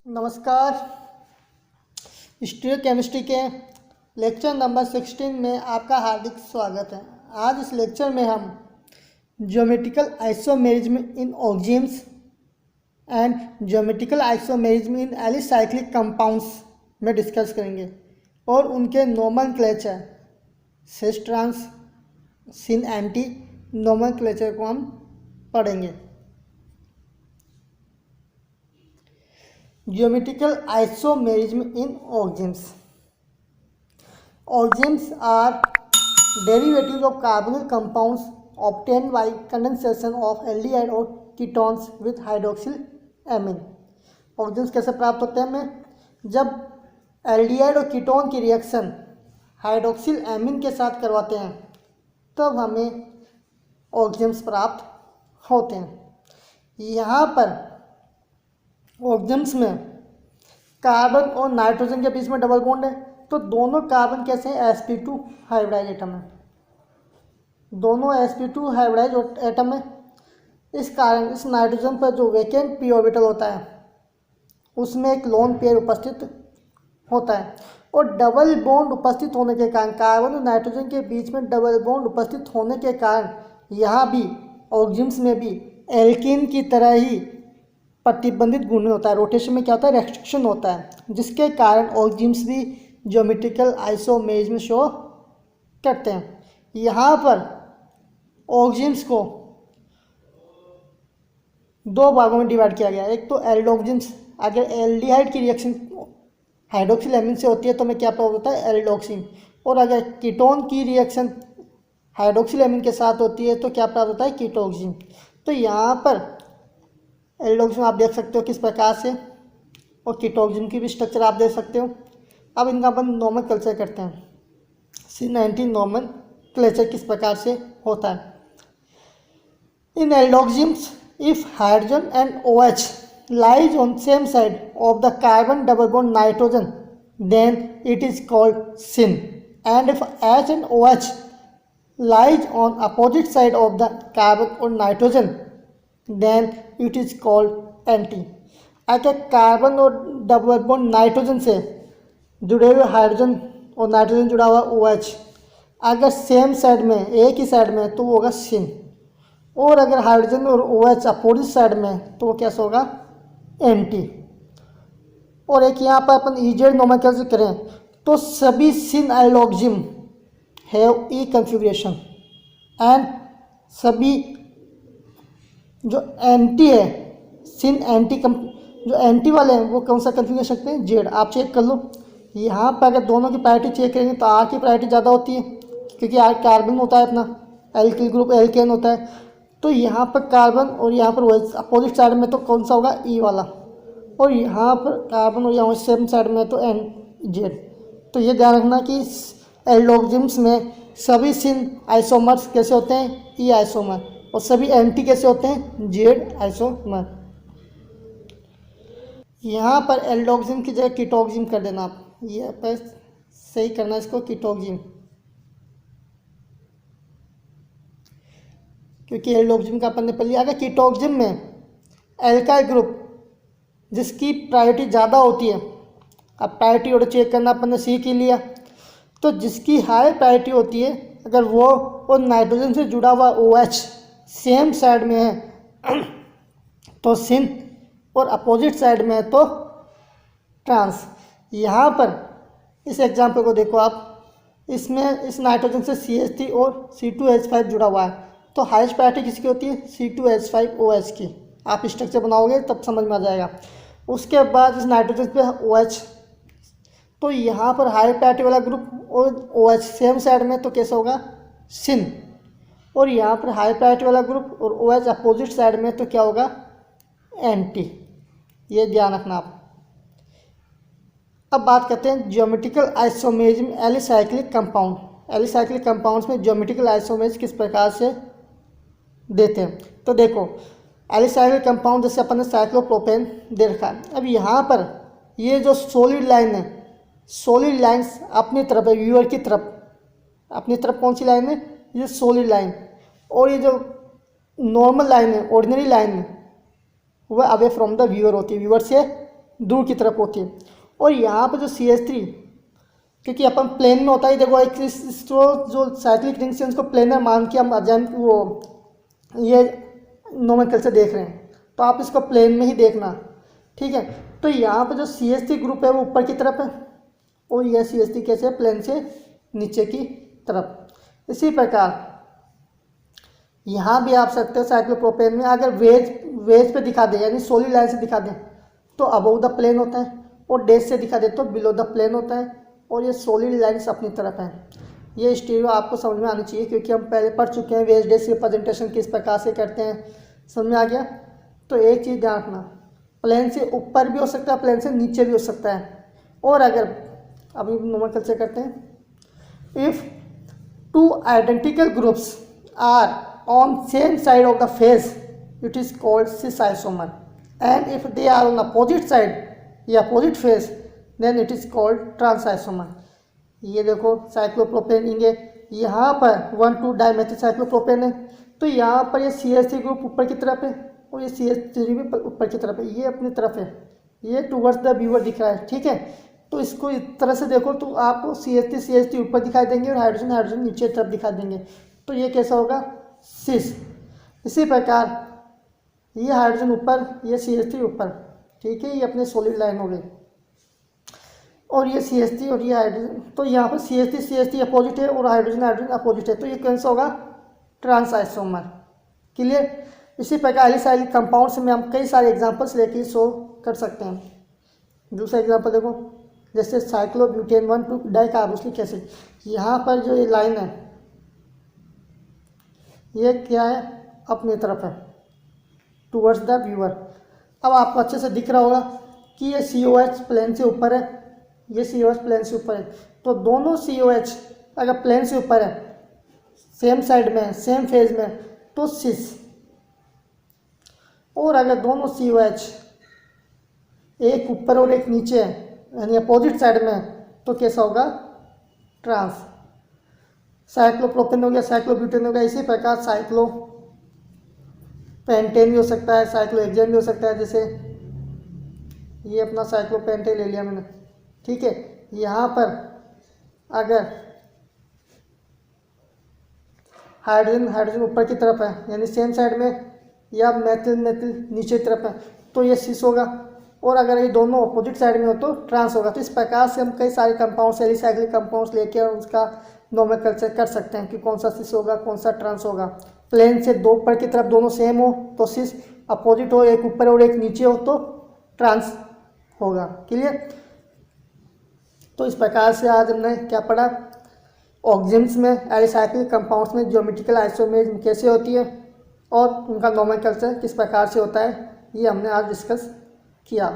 नमस्कार। केमिस्ट्री के lecture number 16 में आपका हार्दिक स्वागत है। आज इस लेक्चर में हम geometrical isomerism in oximes and geometrical isomerism in alicyclic compounds में डिस्कस करेंगे और उनके nomenclature cis trans syn anti nomenclature को हम पढ़ेंगे। Geometrical isomerism in oximes. Oximes are derivatives of carbonyl compounds obtained by condensation of aldehyde or ketones with hydroxyl amine. Oximes कैसे प्राप्त होते हैं हमें? जब एल्डिहाइड और कीटोन की रिएक्शन हाइड्रोक्सिल एमिन के साथ करवाते हैं तब हमें ऑक्जिम्स प्राप्त होते हैं। यहाँ पर ऑक्जिम्स में कार्बन और नाइट्रोजन के बीच में डबल बॉन्ड है, तो दोनों कार्बन कैसे हैं? sp2 हाइब्रिडाइज एटम है, दोनों sp2 हाइब्रिडाइज एटम है। इस कारण इस नाइट्रोजन पर जो वैकेंट पी ऑर्बिटल होता है उसमें एक लोन पेयर उपस्थित होता है और डबल बॉन्ड उपस्थित होने के कारण, कार्बन और नाइट्रोजन के बीच में डबल बॉन्ड उपस्थित होने के कारण यहाँ भी ऑक्जिम्स में भी एल्कीन की तरह ही प्रतिबंधित गुण होता है। रोटेशन में क्या होता है? रेस्ट्रिक्शन होता है, जिसके कारण ऑक्जिम्स भी ज्योमेट्रिकल आइसोमेरिज्म शो करते हैं। यहाँ पर ऑक्जिम्स को दो भागों में डिवाइड किया गया है। एक तो एल्डोक्जिम्स, अगर एल्डिहाइड की रिएक्शन हाइड्रोक्सिल एमिन से होती है तो हमें क्या प्राप्त होता है? एल्डोक्सिन। और अगर कीटोन की रिएक्शन हाइड्रोक्सिल एमिन के साथ होती है तो क्या प्राप्त होता है? कीटोक्सिन। तो यहाँ पर एल्डोक्सिन आप देख सकते हो किस प्रकार से, और कीटोक्सिन की भी स्ट्रक्चर आप देख सकते हो। अब इनका अपन नोमेनक्लेचर करते हैं। C19 नोमेनक्लेचर किस प्रकार से होता है? In aldoximes if hydrogen and OH lies on same side of the carbon double bond nitrogen then it is called syn, and if H and OH lies on opposite side of the carbon और nitrogen then it is called anti। अगर carbon और double bond nitrogen से जुड़े हुए hydrogen और nitrogen जुड़ा हुआ OH अगर सेम साइड में, एक ही साइड में, तो वो होगा सिन। और अगर हाइड्रोजन और OH अपोजिट साइड में तो वो कैसा होगा? एंटी। और एक यहाँ पर अपन ईजेड नोमेनक्लेचर करें तो सभी सिन एल्डोक्सिम हैव ई कन्फिग्रेशन एंड सभी जो एंटी है सिन एंटी जो एंटी वाले हैं वो कौन सा कन्फिग्रेशन रखते हैं? जेड। आप चेक कर लो, यहाँ पर अगर दोनों की प्रायोरिटी चेक करेंगे तो आर की प्रायोरिटी ज़्यादा होती है क्योंकि आर कार्बन होता है, अपना एल्किल ग्रुप एल्केन होता है। तो यहाँ पर कार्बन और यहाँ पर वही अपोजिट साइड में तो कौन सा होगा? ई वाला। और यहाँ पर कार्बन और यहाँ सेम साइड में तो एन जेड। तो ये ध्यान रखना कि एल्डोक्सिम्स में सभी सिन आइसोमर्स कैसे होते हैं? ई आइसोमर। और सभी एंटी कैसे होते हैं? Z isomer. यहाँ पर एल्डोक्सिम की जगह कीटोक्सिम कर देना आप, ये पर सही करना इसको कीटोक्सिम, क्योंकि एल्डोक्सिम का अपन ने पढ़ लिया। अगर कीटोक्सिम में एल्काइल ग्रुप जिसकी प्रायोरिटी ज़्यादा होती है, अब प्रायोरिटी ऑर्डर चेक करना अपन ने सीख ही लिया, तो जिसकी हाई प्रायोरिटी होती है अगर वो और नाइट्रोजन से जुड़ा हुआ OH सेम साइड में है तो सिन, और अपोजिट साइड में है तो ट्रांस। यहाँ पर इस एग्जाम्पल को देखो आप, इसमें इस नाइट्रोजन से CH3 और C2H5 जुड़ा हुआ है, तो हाईएस्ट प्रायोरिटी किसकी होती है? C2H5OH की। आप स्ट्रक्चर बनाओगे तब समझ में आ जाएगा। उसके बाद इस नाइट्रोजन पे OH, तो यहाँ पर हाई प्रायोरिटी वाला ग्रुप और OH सेम साइड में तो कैसा होगा? सिन। और यहाँ पर हाई प्रायोरिटी वाला ग्रुप और OH अपोजिट साइड में तो क्या होगा? एंटी। ये ध्यान रखना आप। अब बात करते हैं geometrical isomerism alicyclic compound. Alicyclic compounds में ज्योमेट्रिकल आइसोमेरिज्म किस प्रकार से देते हैं? तो देखो, एलिसाइक्लिक कंपाउंड जैसे अपन ने साइक्लोप्रोपेन दे रखा है। अब यहाँ पर ये जो सॉलिड लाइन है, सॉलिड लाइन्स अपनी तरफ है, व्यूअर की तरफ। अपनी तरफ कौन सी लाइन है? ये सॉलिड लाइन। और ये जो नॉर्मल लाइन है, ऑर्डिनरी लाइन है, वह अवे फ्रॉम द व्यूअर होती है, व्यूअर से दूर की तरफ होती है। और यहाँ पर जो CH3, क्योंकि अपन प्लेन में होता है, देखो एक जो साइक्लिक रिंग्स है उसको प्लेनर मान के हम वो ये नोमेनक्लेचर देख रहे हैं, तो आप इसको प्लेन में ही देखना, ठीक है। तो यहाँ पर जो CH3 ग्रुप है वो ऊपर की तरफ है और यह CH3 कैसे है, प्लेन से नीचे की तरफ। इसी प्रकार यहाँ भी आप सकते हो साइक्लोप्रोपेन में अगर वेज पे दिखा दे, यानी सोलिड लाइन से दिखा दे तो अबव द प्लेन होता है, और डैश से दिखा दे तो बिलो द प्लेन होता है, और ये सॉलिड लाइन्स अपनी तरफ है। ये स्टीरियो आपको समझ में आनी चाहिए, क्योंकि हम पहले पढ़ चुके हैं वेज डैश रिप्रेजेंटेशन किस प्रकार से करते हैं, समझ में आ गया। तो एक चीज़ ध्यान रखना, प्लेन से ऊपर भी हो सकता है, प्लेन से नीचे भी हो सकता है। और अगर अभी नोमेनक्लेचर करते हैं, if two identical groups are on same side of the face it is called cis isomer, and if they are on opposite side या opposite face then it is called trans isomer. ये देखो cyclopropane इंगे, यहाँ पर 1,2 dimethyl cyclopropane है, तो यहाँ पर ये CH3 ग्रुप ऊपर की तरफ है और ये CH3 भी ऊपर की तरफ है, ये अपनी तरफ है, ये टूवर्ड्स द व्यूअर दिख रहा है, ठीक है। तो इसको इस तरह से देखो तो आपको CH3 ऊपर दिखाई देंगे और हाइड्रोजन नीचे तरफ दिखाई देंगे, तो ये कैसा होगा, सिस। इसी प्रकार ये हाइड्रोजन ऊपर, ये CH3 ऊपर, ठीक है, ये अपने सॉलिड लाइन हो गई, और ये CH3 और ये हाइड्रोजन, तो यहाँ पर CH3 अपोजिट है और हाइड्रोजन अपोजिट है, तो ये कैसा होगा, ट्रांस आइसोमर। क्लियर। इसी प्रकार एलिसाइलिक कंपाउंड से में हम कई सारे एग्जांपल्स लेके शो कर सकते हैं। दूसरा एग्जांपल देखो, जैसे साइक्लोब्यूटेन 1,2 डाइकार्बोक्सिलिक एसिड, यहाँ पर जो ये लाइन है ये क्या है, अपनी तरफ है, टूवर्ड्स द व्यूअर। अब आपको अच्छे से दिख रहा होगा कि ये COH प्लेन से ऊपर है, ये COH प्लेन से ऊपर है, तो दोनों COH अगर प्लेन से ऊपर है, सेम साइड में, सेम फेज में, तो सिस। और अगर दोनों COH एक ऊपर और एक नीचे है, यानी अपोजिट साइड में, तो कैसा होगा, ट्रांस। साइक्लोप्रोपेन हो गया, साइक्लोब्यूटेन हो गया। इसी प्रकार साइक्लोपेंटेन भी हो सकता है, साइक्लोहेक्सेन भी हो सकता है, जैसे ये अपना साइक्लोपेंटेन ले लिया मैंने, ठीक है। यहाँ पर अगर हाइड्रोजन ऊपर की तरफ है, यानी सेम साइड में, या मेथिल नीचे की तरफ है, तो ये सिस होगा, और अगर ये दोनों अपोजिट साइड में हो तो ट्रांस होगा। तो इस प्रकार से हम कई सारे कंपाउंड्स, एलिसाइक्लिक कंपाउंड्स लेके उसका नोमेनक्लेचर कर सकते हैं कि कौन सा सिस होगा, कौन सा ट्रांस होगा। प्लेन से दो ऊपर की तरफ दोनों सेम हो तो सिस, अपोजिट हो एक ऊपर और एक नीचे हो तो ट्रांस होगा। क्लियर। तो इस प्रकार से आज हमने क्या पढ़ा, ऑक्सिम्स में, एलिसाइक्लिक कंपाउंड्स में ज्योमेट्रिकल आइसोमेरिज्म कैसे होती है और उनका नोमेनक्लेचर किस प्रकार से होता है, ये हमने आज डिस्कस किया।